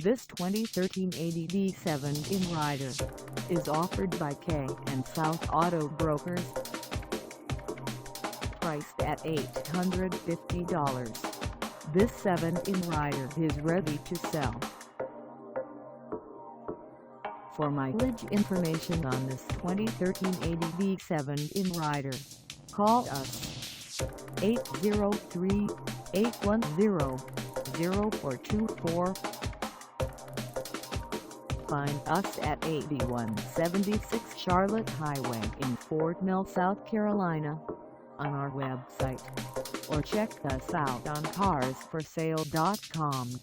This 2013 ATV 7-in Rider is offered by K and South Auto Brokers. Priced at $850, this 7-in Rider is ready to sell. For mileage information on this 2013 ATV 7-in Rider, call us 803-810-0424. Find us at 8176 Charlotte Highway in Fort Mill, South Carolina, on our website, or check us out on carsforsale.com.